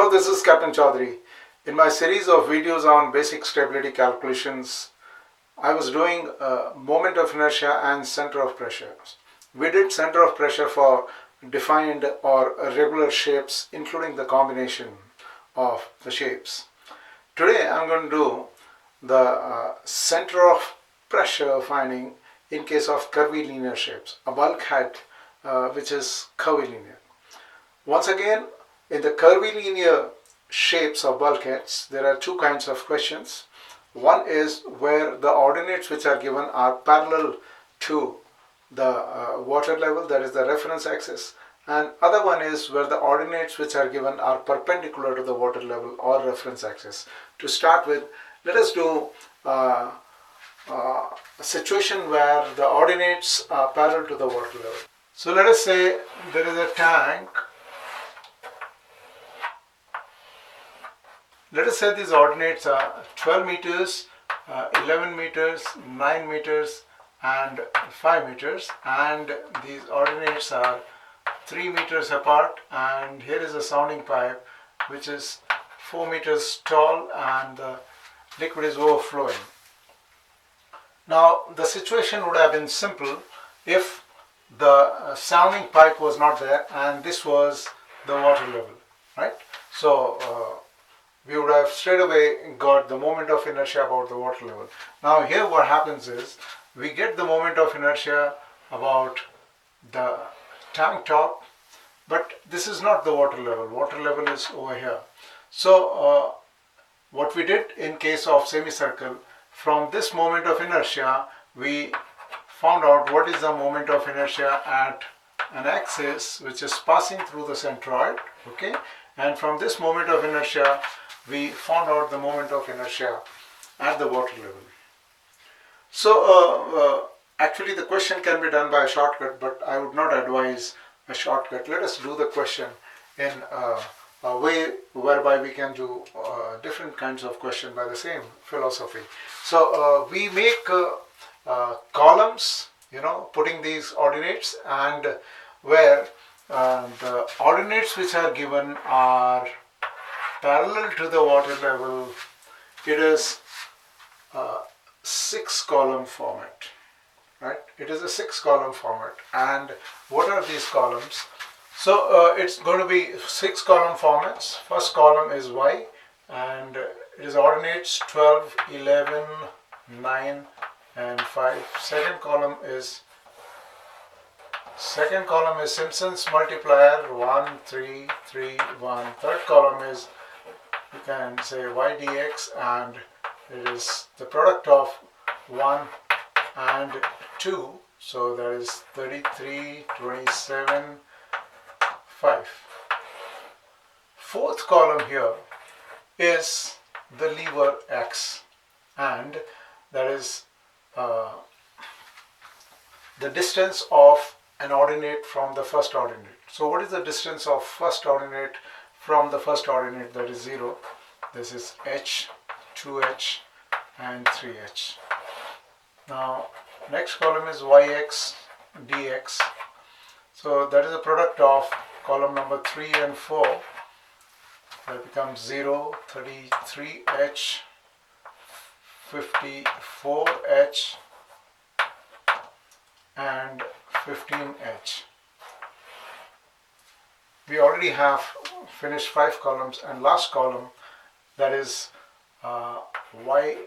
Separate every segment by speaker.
Speaker 1: Hello, this is Captain Chaudhari. In my series of videos on basic stability calculations, I was doing moment of inertia and center of pressure. We did center of pressure for defined or regular shapes, including the combination of the shapes. Today I'm going to do the center of pressure finding in case of curvilinear shapes, a bulkhead which is curvilinear. Once again, in the curvilinear shapes of bulkheads, there are two kinds of questions. One is where the ordinates which are given are parallel to the water level, that is the reference axis, and other one is where the ordinates which are given are perpendicular to the water level or reference axis. To start with, let us do a situation where the ordinates are parallel to the water level. So let us say there is a tank. Let us say these ordinates are 12 meters, 11 meters, 9 meters and 5 meters, and these ordinates are 3 meters apart, and here is a sounding pipe which is 4 meters tall and the liquid is overflowing. Now the situation would have been simple if the sounding pipe was not there and this was the water level, right? So we would have straight away got the moment of inertia about the water level. Now here what happens is we get the moment of inertia about the tank top, but this is not the water level. Water level is over here. So what we did in case of semicircle, from this moment of inertia we found out what is the moment of inertia at an axis which is passing through the centroid, okay? And from this moment of inertia we found out the moment of inertia at the water level. So actually the question can be done by a shortcut, but I would not advise a shortcut. Let us do the question in a way whereby we can do different kinds of question by the same philosophy. So we make columns, putting these ordinates, and where the ordinates which are given are parallel to the water level, it is a 6-column format, right? It is a 6-column format. And what are these columns? So it's going to be 6-column formats. First column is Y, and it is ordinates 12, 11, 9 and 5. Second column is Simpson's multiplier 1, 3, 3, 1. Third column is, you can say, y dx, and it is the product of 1 and 2, so that is 33, 27, 5. Fourth column here is the lever x, and that is the distance of an ordinate from the first ordinate. So what is the distance of first ordinate from the first ordinate? That is 0. This is h, 2h and 3h. Now next column is yx dx. So that is the product of column number 3 and 4. That becomes 0, 33h, 54h and 15h. We already have finished 5 columns, and last column, that is yx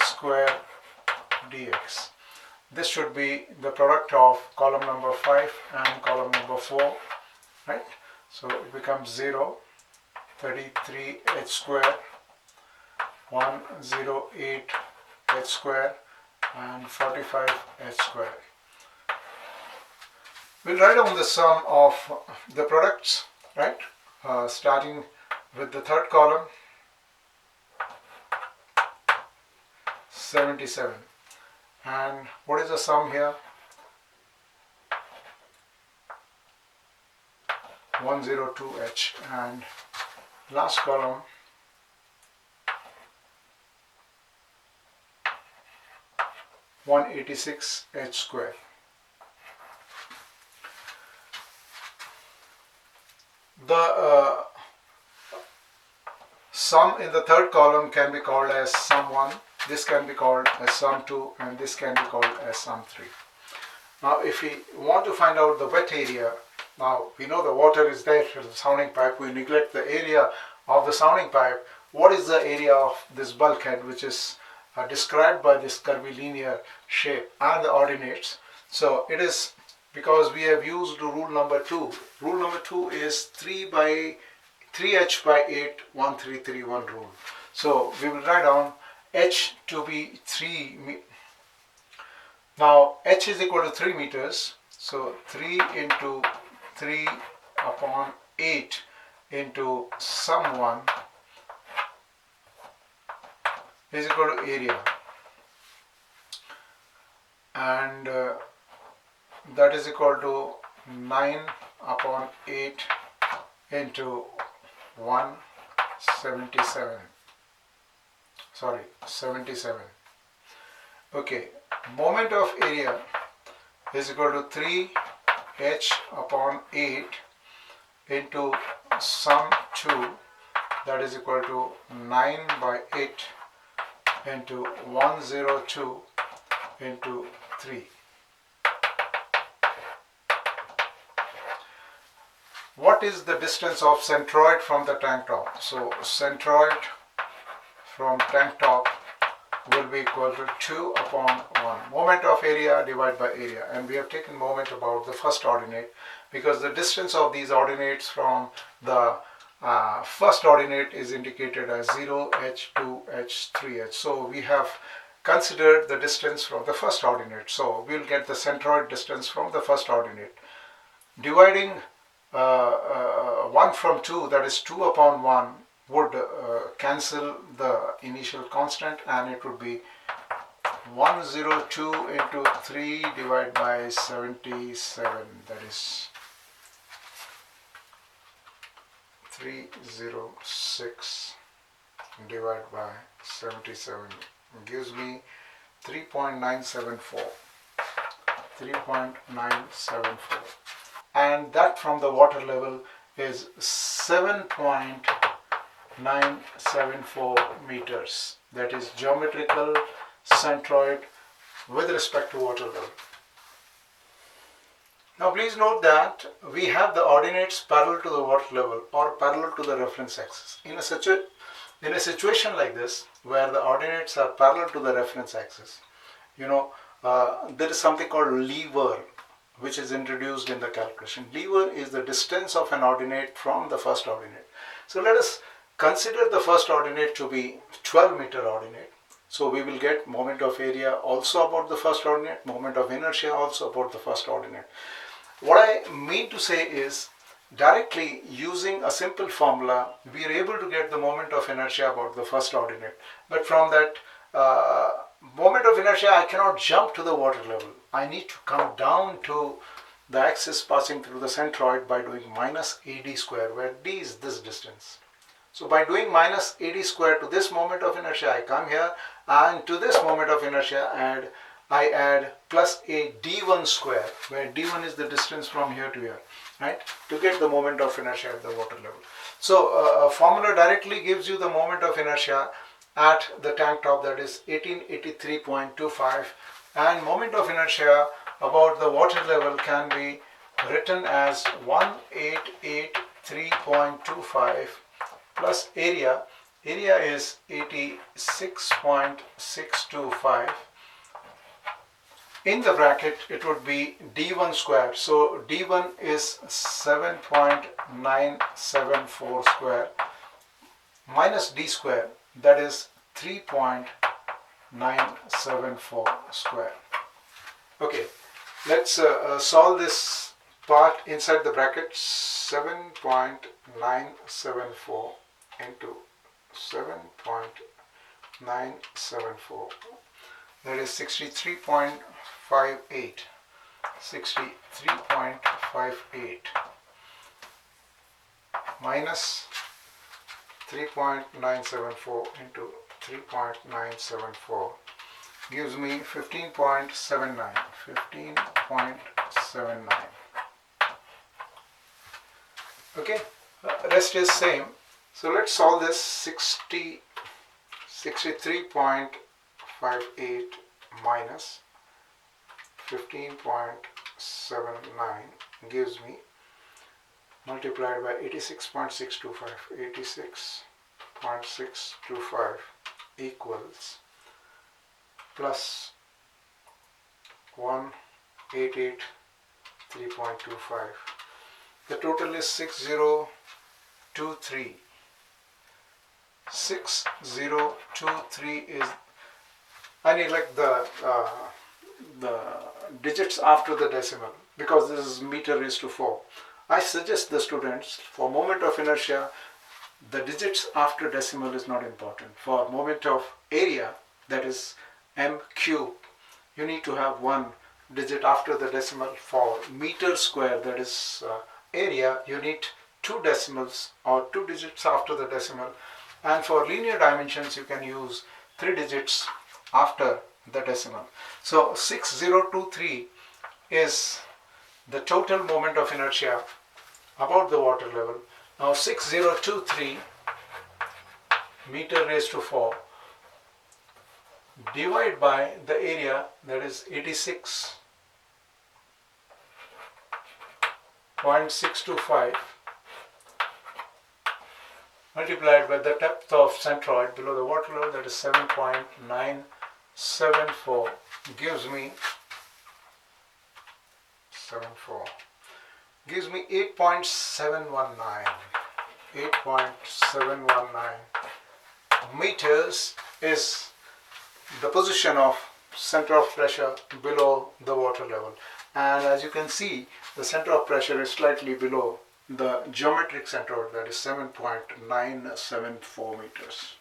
Speaker 1: square dx. This should be the product of column number 5 and column number 4, right? So it becomes 0, 33h square, 108h square and 45h square. We'll write down the sum of the products, right? Starting with the third column, 77. And what is the sum here? 102h. And last column, 186h square. The Sum in the third column can be called as sum 1, this can be called as sum 2, and this can be called as sum 3. Now if we want to find out the wet area, now we know the water is there in the sounding pipe, we neglect the area of the sounding pipe. What is the area of this bulkhead, which is described by this curvilinear shape and the ordinates? So it is, because we have used rule number 2. Rule number 2 is 3h by 8 1331 rule. So we will write down h to be 3. Now h is equal to 3 meters. So 3 into 3 upon 8 into sum 1 is equal to area, and that is equal to 9 upon 8 into 77. Okay, moment of area is equal to 3h upon 8 into sum 2, that is equal to 9 by 8 into 102 into 3. What is the distance of centroid from the tank top? So centroid from tank top will be equal to 2 upon 1. Moment of area divided by area, and we have taken moment about the first ordinate because the distance of these ordinates from the first ordinate is indicated as 0, h, 2, h, 3h. So we have considered the distance from the first ordinate. So we will get the centroid distance from the first ordinate. Dividing 1 from 2, that is 2 upon 1, would cancel the initial constant, and it would be 102 into 3 divided by 77, that is 306 divided by 77 gives me 3.974. And that from the water level is 7.974 meters. That is geometrical centroid with respect to water level. Now please note that we have the ordinates parallel to the water level or parallel to the reference axis. In a situation like this, where the ordinates are parallel to the reference axis, there is something called lever, which is introduced in the calculation. Lever is the distance of an ordinate from the first ordinate. So let us consider the first ordinate to be 12 meter ordinate. So we will get moment of area also about the first ordinate, moment of inertia also about the first ordinate. What I mean to say is, directly using a simple formula, we are able to get the moment of inertia about the first ordinate. But from that moment of inertia, I cannot jump to the water level. I need to come down to the axis passing through the centroid by doing minus AD square, where D is this distance. So by doing minus AD square to this moment of inertia, I come here, and to this moment of inertia I add plus a D1 square, where D1 is the distance from here to here, right, to get the moment of inertia at the water level. So a formula directly gives you the moment of inertia at the tank top, that is 1883.25, and moment of inertia about the water level can be written as 1883.25 plus area. Area is 86.625. In the bracket, it would be D1 square. So D1 is 7.974 square minus D square, that is 3.974 square. Okay, let's solve this part inside the bracket. 7.974 into 7.974, that is 63.58. 63.58 minus 3.974 into 3.974 gives me 15.79. 15.79. Okay, rest is same. So let's solve this. 63.58 minus 15.79 gives me, multiplied by 86.625, 86.625 equals plus 1883.25. The total is 6023. 6023 is, I neglect the digits after the decimal because this is meter raised to 4. I suggest the students, for moment of inertia, the digits after decimal is not important. For moment of area, that is m cube, you need to have one digit after the decimal. For meter square, that is area, you need two decimals or two digits after the decimal. And for linear dimensions, you can use three digits after the decimal. So 6023 is the total moment of inertia about the water level. Now 6023 meter raised to 4 divide by the area, that is 86.625, multiplied by the depth of centroid below the water level, that is 7.974, gives me 8.719. 8.719 meters is the position of center of pressure below the water level. And as you can see, the center of pressure is slightly below the geometric center, that is 7.974 meters.